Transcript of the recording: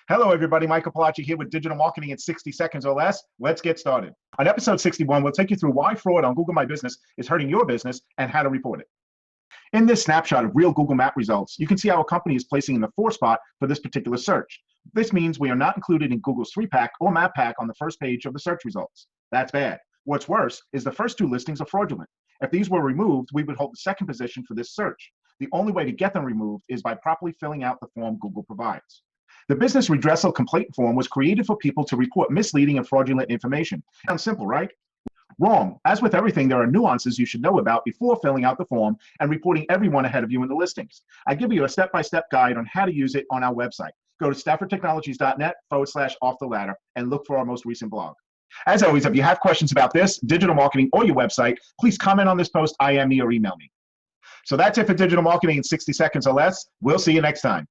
Hello, everybody. Michael Palacci here with Digital Marketing in 60 seconds or less. Let's get started. On episode 61, we'll take you through why fraud on Google My Business is hurting your business and how to report it. In this snapshot of real Google Map results, you can see how a company is placing in the 4 spot for this particular search. This means we are not included in Google's 3-pack or map pack on the first page of the search results. That's bad. What's worse is the first 2 listings are fraudulent. If these were removed, we would hold the second position for this search. The only way to get them removed is by properly filling out the form Google provides. The Business Redressal Complaint Form was created for people to report misleading and fraudulent information. Sounds simple, right? Wrong. As with everything, there are nuances you should know about before filling out the form and reporting everyone ahead of you in the listings. I give you a step-by-step guide on how to use it on our website. Go to staffordtechnologies.net/off-the-ladder and look for our most recent blog. As always, if you have questions about this, digital marketing, or your website, please comment on this post, IM me, or email me. So that's it for digital marketing in 60 seconds or less. We'll see you next time.